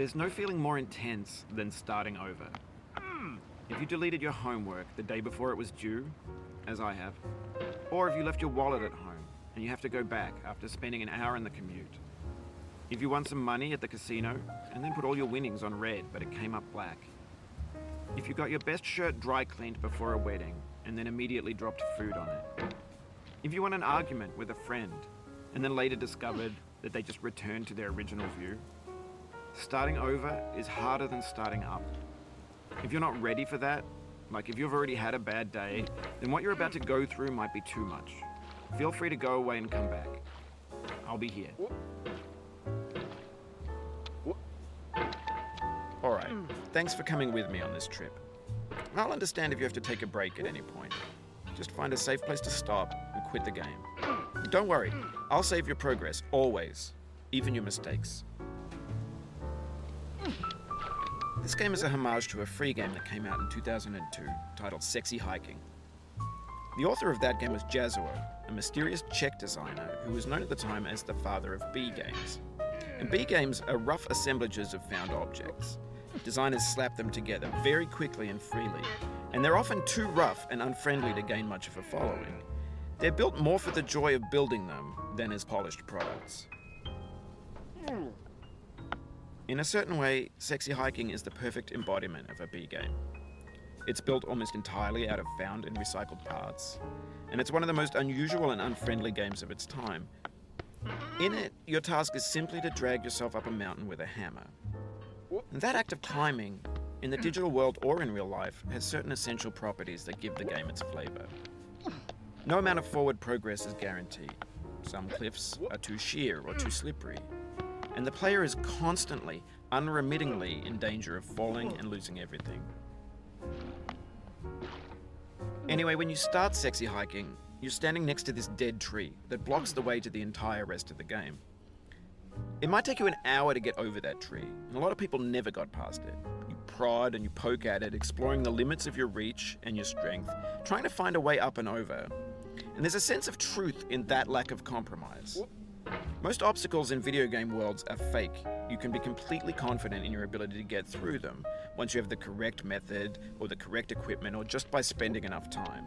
There's no feeling more intense than starting over. If you deleted your homework the day before it was due, as I have, or if you left your wallet at home and you have to go back after spending an hour in the commute. If you won some money at the casino and then put all your winnings on red but it came up black. If you got your best shirt dry cleaned before a wedding and then immediately dropped food on it. If you won an argument with a friend and then later discovered that they just returned to their original view. Starting over is harder than starting up. If you're not ready for that, like if you've already had a bad day, then what you're about to go through might be too much. Feel free to go away and come back. I'll be here. Alright, thanks for coming with me on this trip. I'll understand if you have to take a break at any point. Just find a safe place to stop and quit the game. Don't worry, I'll save your progress, always. Even your mistakes. This game is a homage to a free game that came out in 2002 titled Sexy Hiking. The author of that game was Jazuo, a mysterious Czech designer who was known at the time as the father of B games. And B games are rough assemblages of found objects. Designers slap them together very quickly and freely, and they're often too rough and unfriendly to gain much of a following. They're built more for the joy of building them than as polished products. In a certain way, Sexy Hiking is the perfect embodiment of a B game. It's built almost entirely out of found and recycled parts, and it's one of the most unusual and unfriendly games of its time. In it, your task is simply to drag yourself up a mountain with a hammer. And that act of climbing, in the digital world or in real life, has certain essential properties that give the game its flavor. No amount of forward progress is guaranteed. Some cliffs are too sheer or too slippery. And the player is constantly, unremittingly in danger of falling and losing everything. Anyway, when you start Sexy Hiking, you're standing next to this dead tree that blocks the way to the entire rest of the game. It might take you an hour to get over that tree, and a lot of people never got past it. You prod and you poke at it, exploring the limits of your reach and your strength, trying to find a way up and over. And there's a sense of truth in that lack of compromise. Most obstacles in video game worlds are fake. You can be completely confident in your ability to get through them once you have the correct method or the correct equipment or just by spending enough time.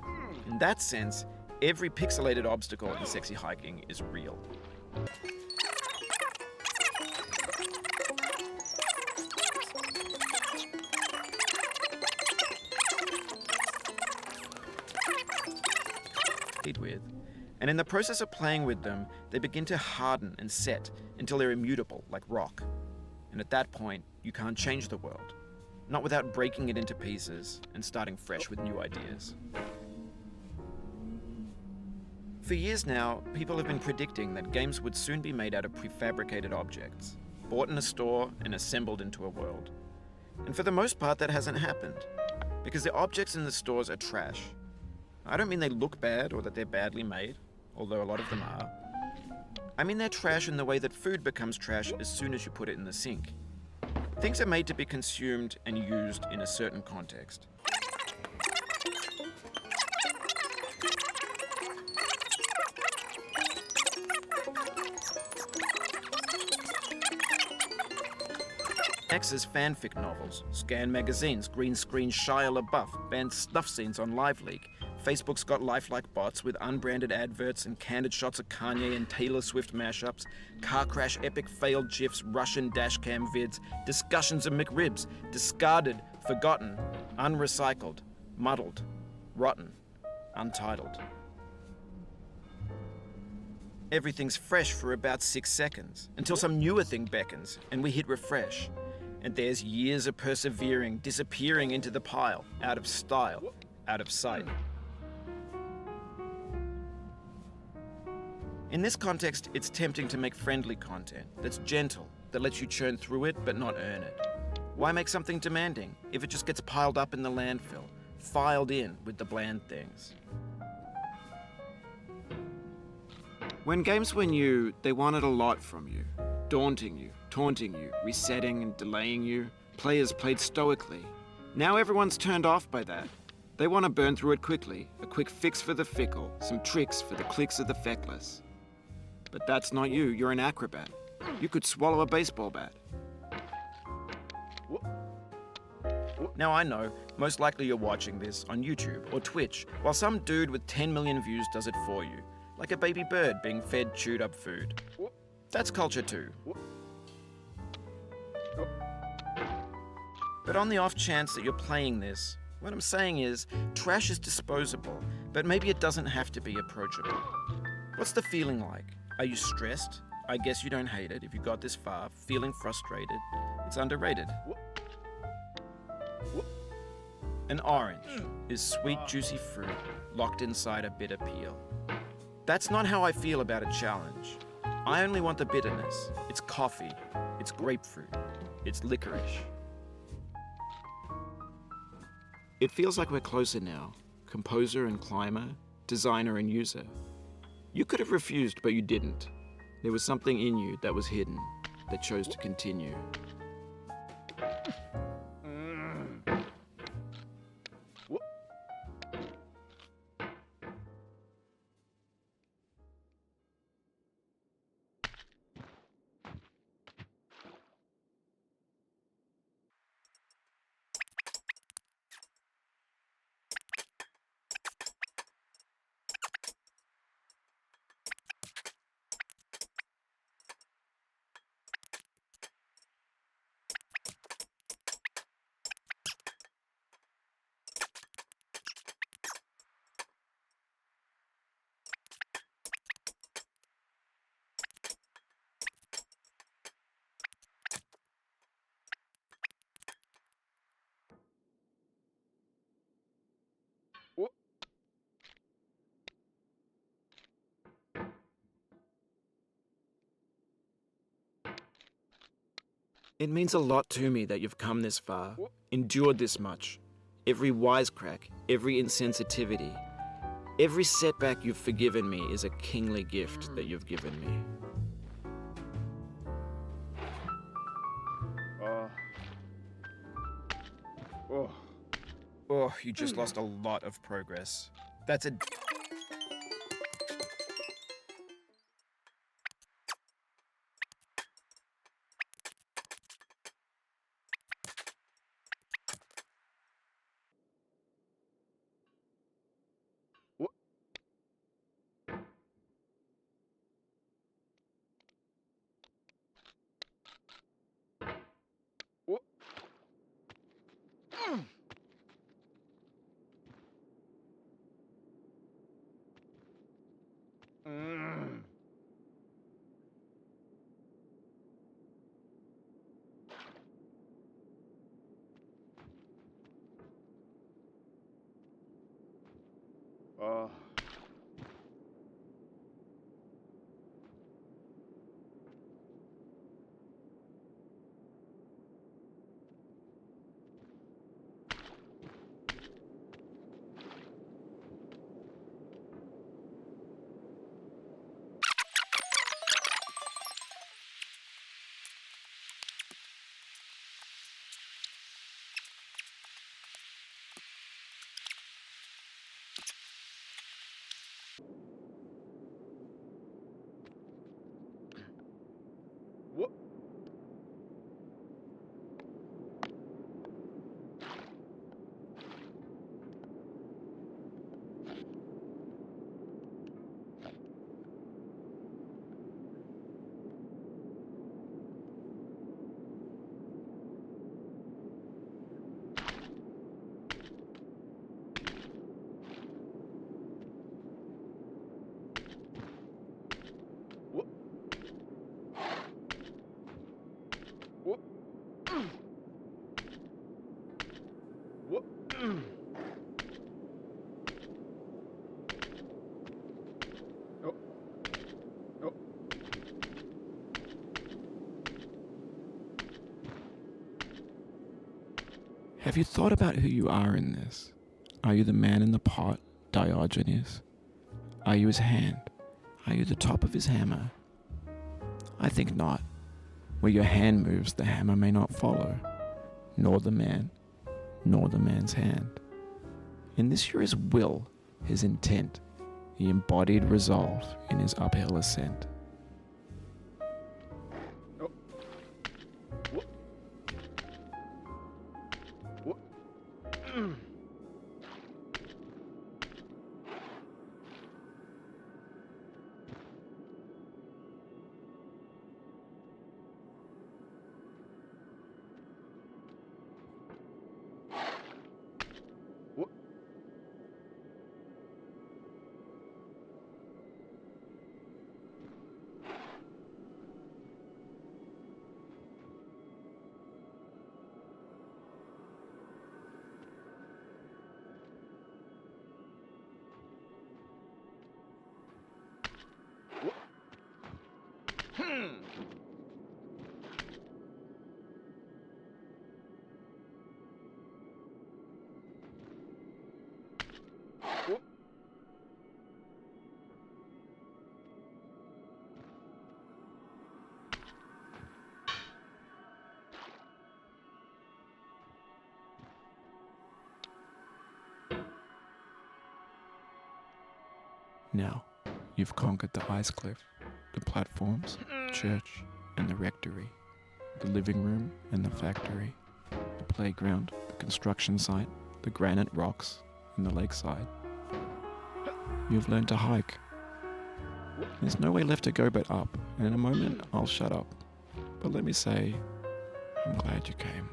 In that sense, every pixelated obstacle in Sexy Hiking is real. With. And in the process of playing with them, they begin to harden and set until they're immutable, like rock. And at that point, you can't change the world. Not without breaking it into pieces and starting fresh with new ideas. For years now, people have been predicting that games would soon be made out of prefabricated objects, bought in a store and assembled into a world. And for the most part, that hasn't happened, because the objects in the stores are trash. I don't mean they look bad or that they're badly made, although a lot of them are. I mean they're trash in the way that food becomes trash as soon as you put it in the sink. Things are made to be consumed and used in a certain context. Next is fanfic novels, scan magazines, green screen Shia LaBeouf, banned snuff scenes on LiveLeak. Facebook's got lifelike bots with unbranded adverts and candid shots of Kanye and Taylor Swift mashups, car crash epic failed GIFs, Russian dashcam vids, discussions of McRibs, discarded, forgotten, unrecycled, muddled, rotten, untitled. Everything's fresh for about 6 seconds, until some newer thing beckons, and we hit refresh. And there's years of persevering, disappearing into the pile, out of style, out of sight. In this context, it's tempting to make friendly content that's gentle, that lets you churn through it but not earn it. Why make something demanding if it just gets piled up in the landfill, filed in with the bland things? When games were new, they wanted a lot from you. Daunting you, taunting you, resetting and delaying you. Players played stoically. Now everyone's turned off by that. They want to burn through it quickly, a quick fix for the fickle, some tricks for the clicks of the feckless. But that's not you, you're an acrobat. You could swallow a baseball bat. Now I know, most likely you're watching this on YouTube or Twitch, while some dude with 10 million views does it for you, like a baby bird being fed chewed up food. That's culture too. But on the off chance that you're playing this, what I'm saying is, trash is disposable, but maybe it doesn't have to be approachable. What's the feeling like? Are you stressed? I guess you don't hate it if you got this far. Feeling frustrated? It's underrated. An orange is sweet, juicy fruit locked inside a bitter peel. That's not how I feel about a challenge. I only want the bitterness. It's coffee. It's grapefruit. It's licorice. It feels like we're closer now. Composer and climber, designer and user. You could have refused, but you didn't. There was something in you that was hidden, that chose to continue. It means a lot to me that you've come this far, endured this much. Every wisecrack, every insensitivity, every setback you've forgiven me is a kingly gift that you've given me. Oh, you just lost a lot of progress. That's a... Have you thought about who you are in this? Are you the man in the pot, Diogenes? Are you his hand? Are you the top of his hammer? I think not. Where your hand moves, the hammer may not follow, nor the man, nor the man's hand. In this you're his will, his intent, the embodied resolve in his uphill ascent. Now, you've conquered the ice cliff, the platforms, church, and the rectory, the living room and the factory, the playground, the construction site, the granite rocks, and the lakeside. You've learned to hike. There's no way left to go but up, and in a moment I'll shut up. But let me say, I'm glad you came.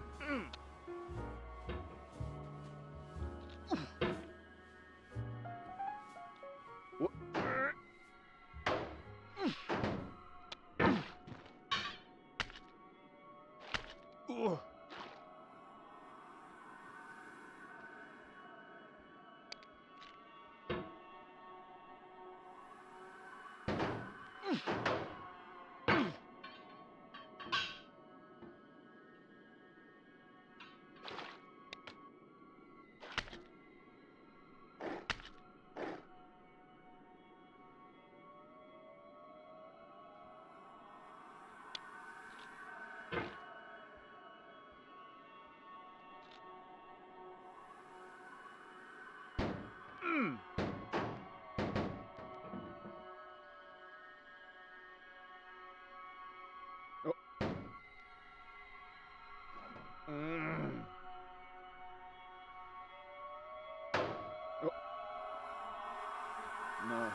No.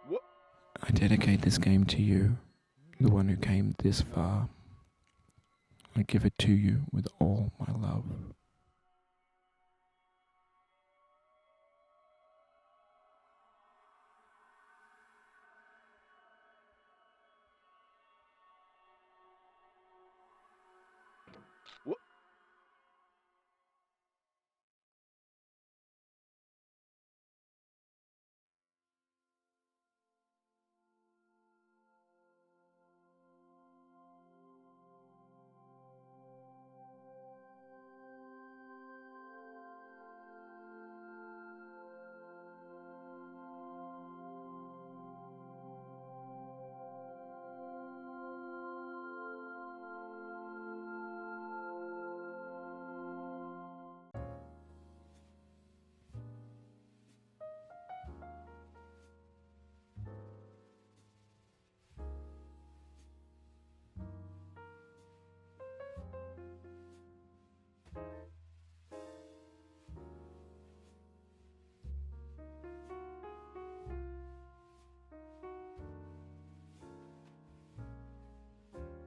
What? I dedicate this game to you, the one who came this far. I give it to you with all my love.